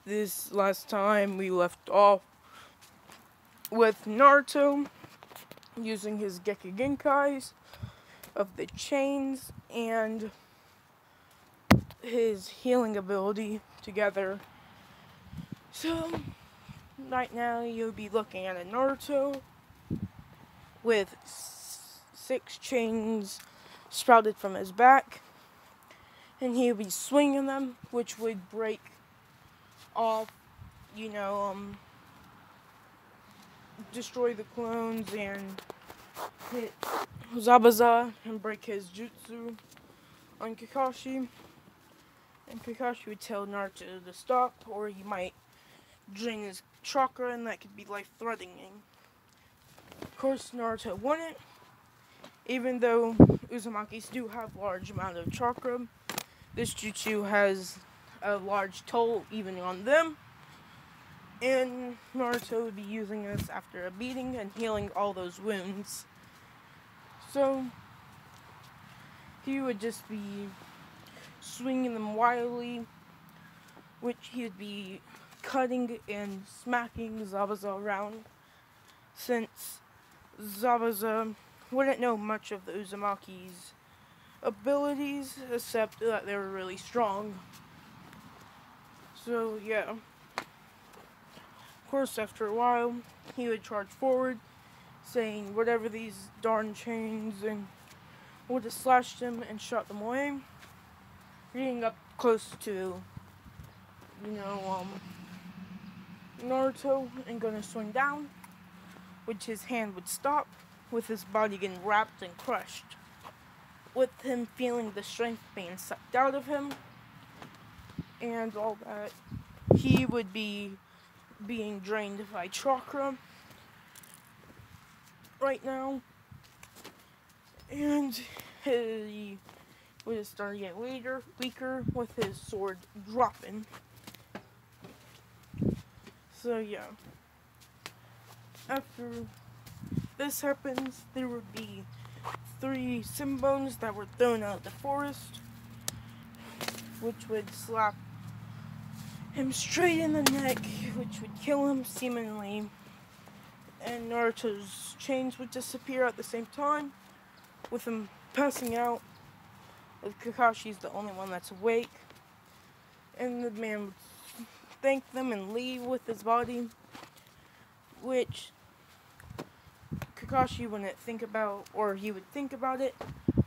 This last time we left off with Naruto using his Gekigenkais of the chains and his healing ability together. So, right now you'll be looking at a Naruto with 6 chains sprouted from his back, and he'll be swinging them, which would break off, destroy the clones and hit Zabuza and break his jutsu on Kakashi. And Kakashi would tell Naruto to stop, or he might drain his chakra, and that could be life-threatening. Of course, Naruto wouldn't, even though Uzumakis do have large amount of chakra. This jutsu has a large toll even on them, and Naruto would be using this after a beating and healing all those wounds. So, he would just be swinging them wildly, which he would be cutting and smacking Zabuza around, since Zabuza wouldn't know much of the Uzumaki's abilities, except that they were really strong. So, yeah. Of course, after a while, he would charge forward, saying whatever these darn chains, and would have slashed them and shot them away, getting up close to, Naruto, and gonna swing down, which his hand would stop, with his body getting wrapped and crushed, with him feeling the strength being sucked out of him, and all that. He would be being drained by chakra right now, and he would start to get weaker with his sword dropping. So yeah, after this happens, there would be 3 Simbones that were thrown out of the forest, which would slap him straight in the neck, which would kill him seemingly, and Naruto's chains would disappear at the same time, with him passing out, with Kakashi's the only one that's awake, and the man would thank them and leave with his body, which Kakashi wouldn't think about, or he would think about it,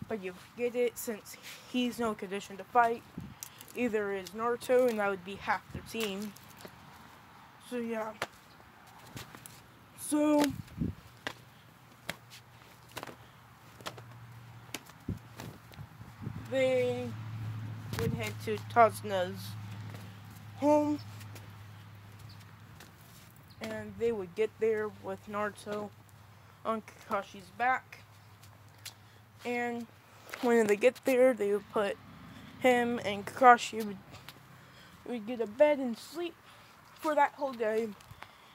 but you forget it since he's no condition to fight. Either is Naruto, and that would be half their team. So yeah. So they would head to Tazuna's home, and they would get there with Naruto on Kakashi's back, and when they get there, they would put him and Kakashi would get a bed and sleep for that whole day,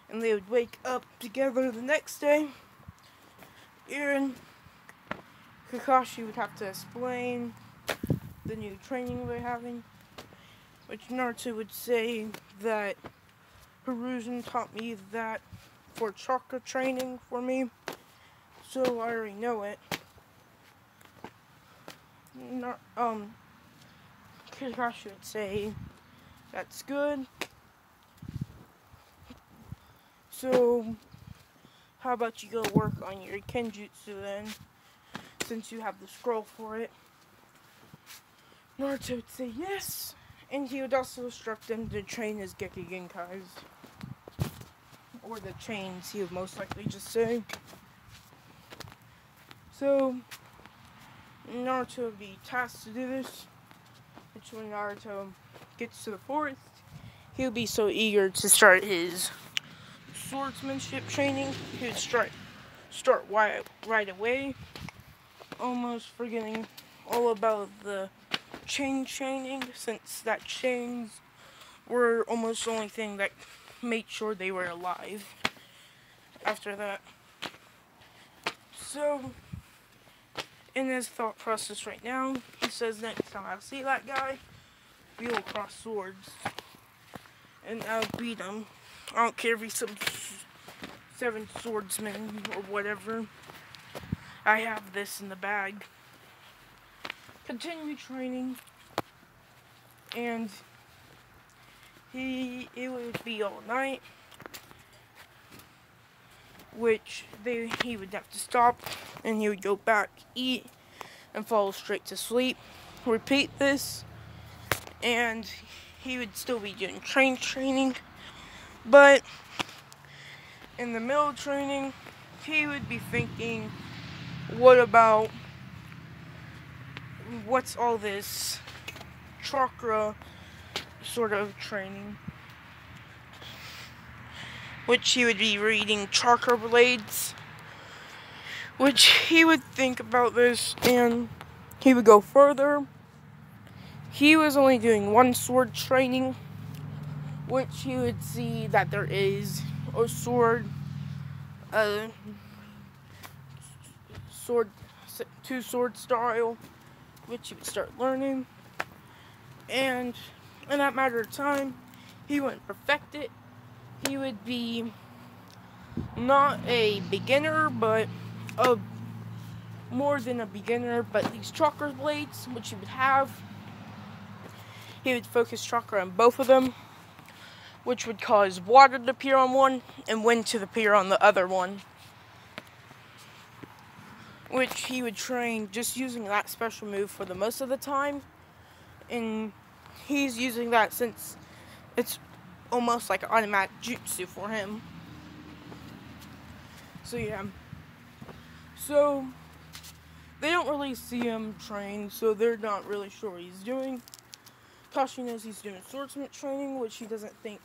and they would wake up together the next day, and Kakashi would have to explain the new training they're having, which Naruto would say that Hiruzen taught me that for chakra training for me, so I already know it. Kakashi would say, that's good. So, how about you go work on your Kenjutsu then, since you have the scroll for it? Naruto would say yes, and he would also instruct them to train his Gekigenkais. Or the chains, he would most likely just say. So, Naruto would be tasked to do this, which when Naruto gets to the forest, he'll be so eager to start his swordsmanship training, he would start right away, almost forgetting all about the chain training, since that chains were almost the only thing that made sure they were alive after that. So, in his thought process right now, he says next time I see that guy, we will cross swords. and I would beat him. I don't care if he's some 7 swordsman or whatever. I have this in the bag. Continue training, and it would be all night, which he would have to stop, and he would go back, eat, and fall straight to sleep. Repeat this, and he would still be doing training, but in the middle of training, he would be thinking, what about, what's all this chakra sort of training? Which he would be reading chakra blades, which he would think about this, and he would go further. He was only doing 1 sword training, which he would see that there is a sword, 2 sword style, which he would start learning, and in that matter of time, he wouldn't perfect it. He would be not a beginner, but more than a beginner. But these chakra blades, which he would have, he would focus chakra on both of them, which would cause water to appear on one and wind to appear on the other one, which he would train just using that special move for the most of the time. And he's using that since it's almost like an automatic jutsu for him. So yeah. So they don't really see him train, so they're not really sure what he's doing. Kashi knows he's doing swordsman training, which he doesn't think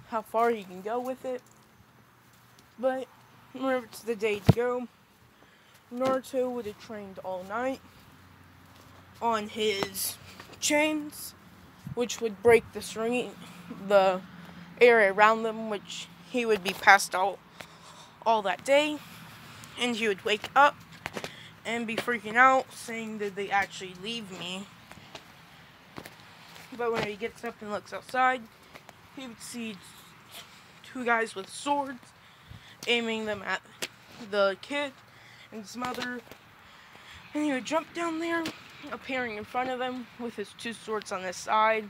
how far he can go with it. But whenever it's the day to go, Naruto would have trained all night on his chains, which would break the area around them, which he would be passed out all that day, and he would wake up and be freaking out, saying, did they actually leave me? But when he gets up and looks outside, he would see 2 guys with swords aiming them at the kid and his mother, and he would jump down there, appearing in front of them with his 2 swords on his side,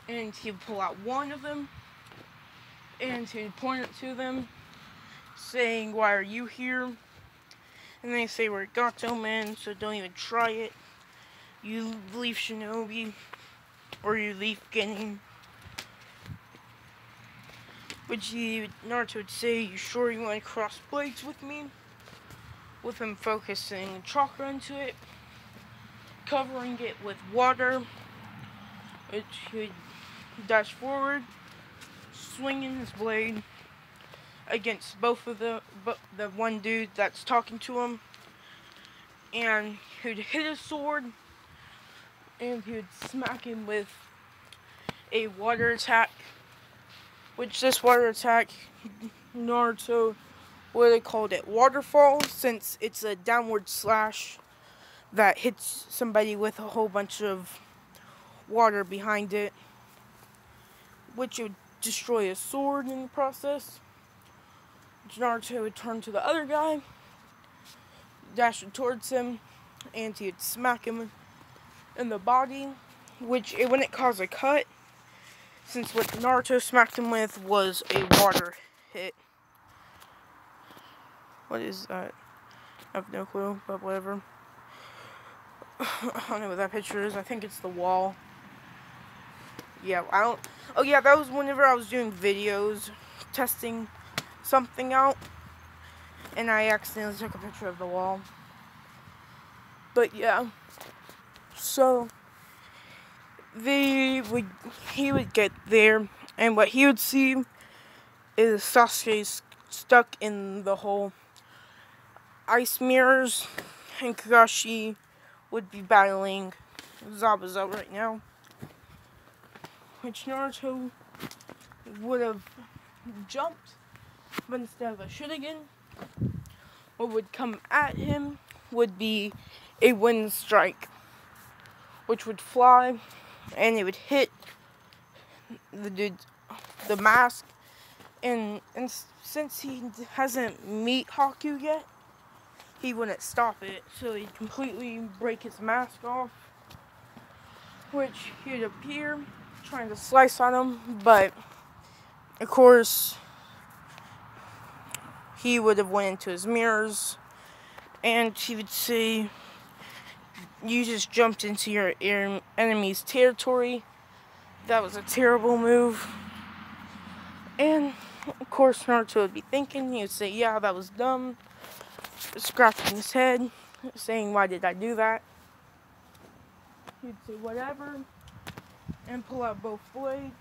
and he would pull out one of them, and he would point it to them, saying, why are you here? And they say, we're Gato men, so don't even try it. You leave Shinobi, or you leave Genin. Which Naruto would say, you sure you want to cross blades with me? With him focusing chakra into it, covering it with water, which he would dash forward, swinging his blade against both of the one dude that's talking to him, and he would hit his sword, and he would smack him with a water attack, which this water attack, Naruto would have called it waterfall, since it's a downward slash that hits somebody with a whole bunch of water behind it, which would destroy his sword in the process. Naruto would turn to the other guy, dash towards him, and he would smack him in the body, which it wouldn't cause a cut, since what Naruto smacked him with was a water hit. What is that? I have no clue, but whatever. I don't know what that picture is. I think it's the wall. Yeah, I don't... Oh yeah, that was whenever I was doing videos, testing something out, and I accidentally took a picture of the wall. But yeah, so he would get there, and what he would see is Sasuke stuck in the whole ice mirrors, and Kakashi would be battling Zabuza right now, which Naruto would have jumped, but instead of a Shuriken, what would come at him would be a wind strike, which would fly, and it would hit the dude's the mask, and since he hasn't met Haku yet, he wouldn't stop it, so he'd completely break his mask off, which he'd appear trying to slice on him, but of course he would have went into his mirrors, and he would say, "You just jumped into your enemy's territory. That was a terrible move." And of course Naruto would be thinking, he would say, "Yeah, that was dumb," scratching his head, saying, "Why did I do that?" He'd say whatever, and pull out both blades,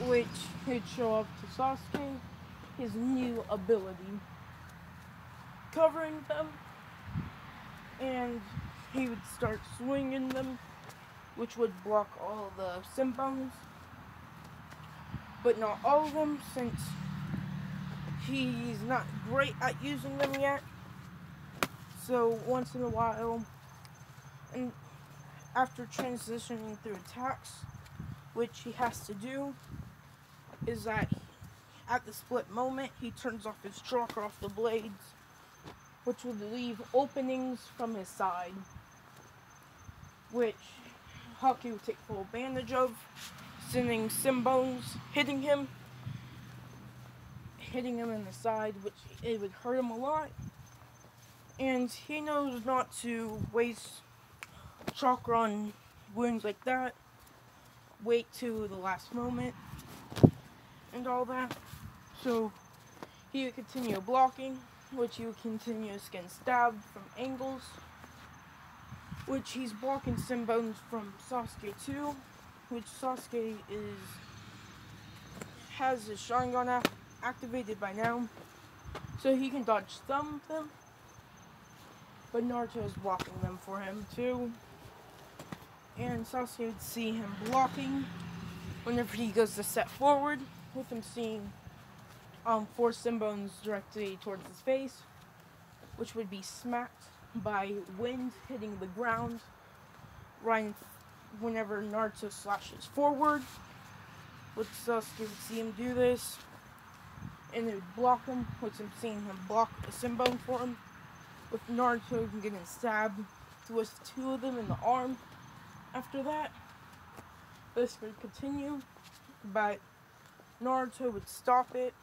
which he'd show off to Sasuke his new ability, covering them, and he would start swinging them, which would block all the Senbons, but not all of them, since he's not great at using them yet. So once in a while, and after transitioning through attacks, which he has to do, is that at the split moment, he turns off his chakra off the blades, which would leave openings from his side, which Haku would take full advantage of, sending Senbons hitting him in the side, which it would hurt him a lot. And he knows not to waste chakra on wounds like that, wait to the last moment, and all that. So he would continue blocking, which he would continue getting stabbed from angles, which he's blocking Senbons from Sasuke too, which Sasuke has his Sharingan activated by now, so he can dodge some of them, but Naruto is blocking them for him too. And Sasuke would see him blocking whenever he goes to step forward, with him seeing 4 Senbons directly towards his face, which would be smacked by wind hitting the ground right whenever Naruto slashes forward, which Sasuke would see him do this, and it would block him, which I'm seeing him block a Senbon for him, with Naruto getting stabbed with 2 of them in the arm. After that, this would continue, but Naruto would stop it.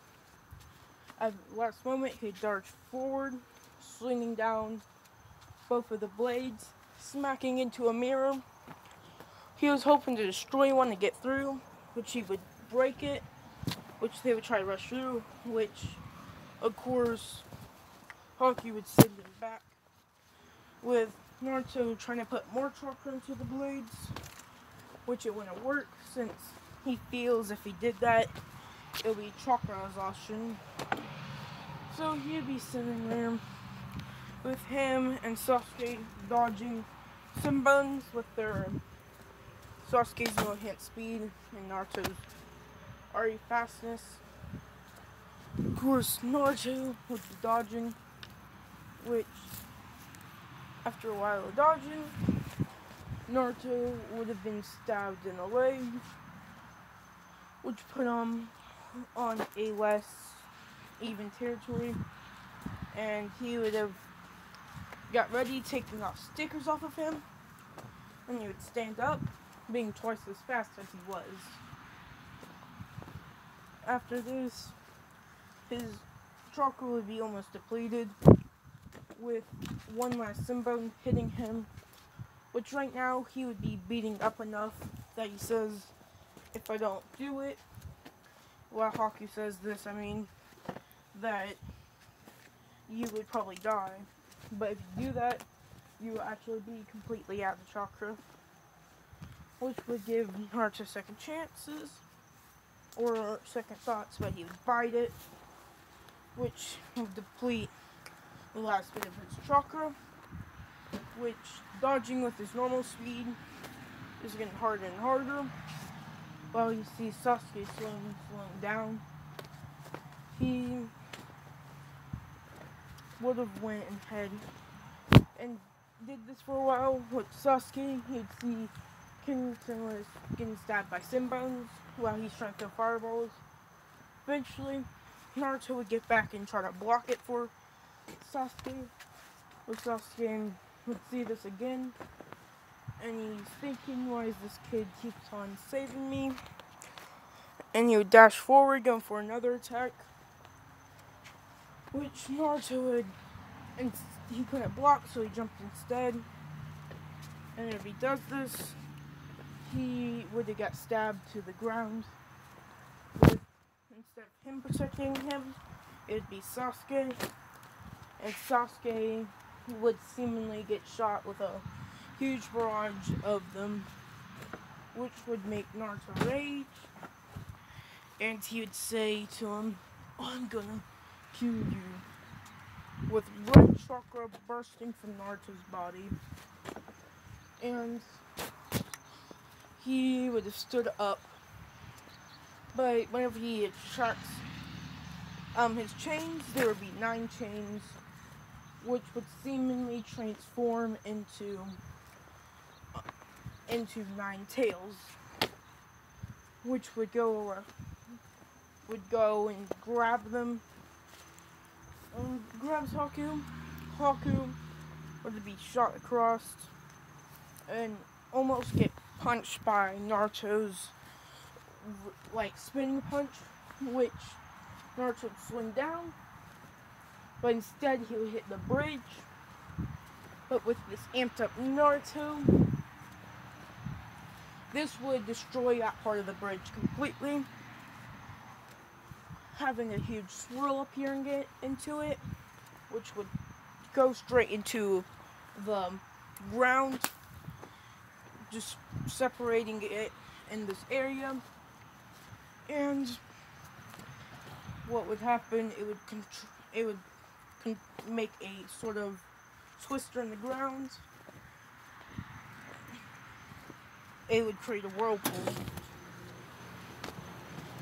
At the last moment, he'd dart forward, swinging down both of the blades, smacking into a mirror. He was hoping to destroy one to get through, which he would break it, which they would try to rush through, which, of course, Haku would send him back, with Naruto trying to put more chakra into the blades, which it wouldn't work, since he feels if he did that, it'll be chakra exhaustion. So he'd be sitting there with him and Sasuke dodging Senbons with their Sasuke's no hit speed and Naruto's Ari fastness. Of course, Naruto would be dodging, which after a while of dodging, Naruto would have been stabbed in the leg, which put him on a less even territory, and he would have got ready, taking off stickers off of him, and he would stand up, being twice as fast as he was. After this, his chakra would be almost depleted, with one last Senbon hitting him, which right now he would be beating up enough that he says, "If I don't do it," well, Haku says this, that you would probably die. But if you do that, you will actually be completely out of chakra, which would give Naruto second chances, or second thoughts, but he would fight it, which would deplete the last bit of his chakra, which, dodging with his normal speed, is getting harder and harder, while you see Sasuke slowing down. He would have went ahead and did this for a while with Sasuke. He'd see Kington was getting stabbed by Sinbones while he's trying to throw fireballs. Eventually, Naruto would get back and try to block it for Sasuke. But Sasuke would see this again, and he's thinking, why is this kid keeps on saving me? And he would dash forward, going for another attack, which Naruto would, and he couldn't block, so he jumped instead. And if he does this, he would have got stabbed to the ground. Instead of him protecting him, it would be Sasuke. And Sasuke would seemingly get shot with a huge barrage of them, which would make Naruto rage. And he would say to him, I'm gonna kill you, with red chakra bursting from Naruto's body. And he would have stood up, but whenever he attracts his chains, there would be 9 chains, which would seemingly transform into 9 tails, which would go and grab them. Grabs Haku. Haku would be shot across and almost get punched by Naruto's spinning punch, which Naruto would swing down, but instead he would hit the bridge. But with this amped up Naruto, this would destroy that part of the bridge completely, having a huge swirl appearing into it, which would go straight into the ground, just separating it in this area. And what would happen, it would make a sort of twister in the ground. It would create a whirlpool,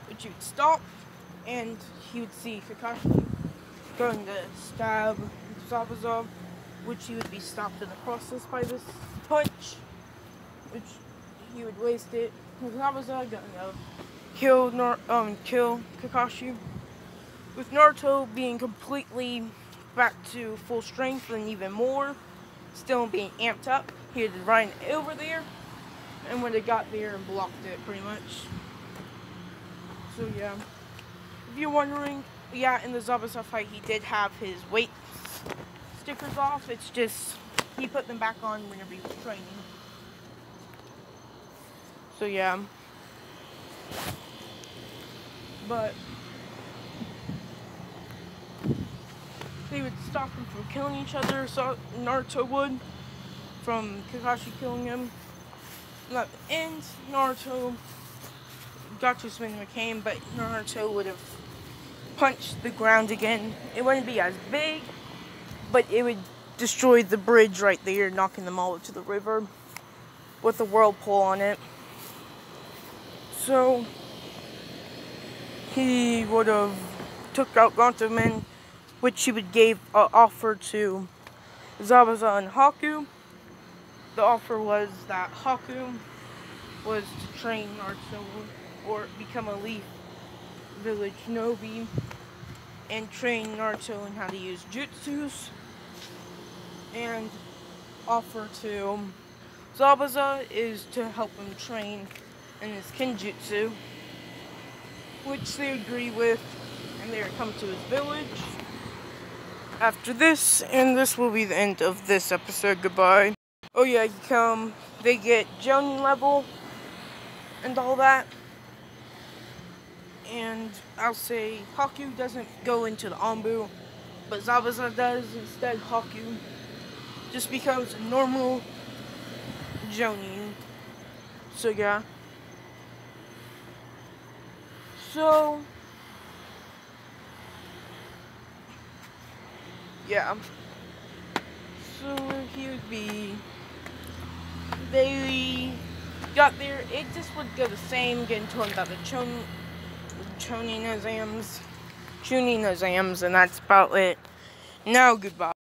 which he would stop, and he would see Kakashi going to stab Zabuza, which he would be stopped in the process by this punch, which he would waste it. Zabuza gonna kill Kakashi, with Naruto being completely back to full strength and even more, still being amped up. He would run over there and would have got there and blocked it pretty much. So yeah, if you're wondering, yeah, in the Zabuza fight he did have his weight stickers off. It's just he put them back on whenever he was training. So yeah, but they would stop them from killing each other. So Naruto would, from Kakashi killing him. And at the end, Naruto got to swing the cane, but Naruto would have punched the ground again. It wouldn't be as big, but it would destroy the bridge right there, knocking them all into the river with a whirlpool on it. So he would have took out Gantomen, which he would gave an offer to Zabuza and Haku. The offer was that Haku was to train Naruto or become a Leaf Village Nobi and train Naruto in how to use jutsus, and offer to Zabuza is to help him train in his Kenjutsu, which they agree with, and they come to his village after this, and this will be the end of this episode. Goodbye. Oh yeah, they get Jonin level and all that, and I'll say Haku doesn't go into the Anbu, but Zabuza does. Instead, Haku just becomes a normal Jonin. So yeah. So yeah. So he would be. They got there. It just would go the same. Getting told about the Chunin exams, and that's about it. Now goodbye.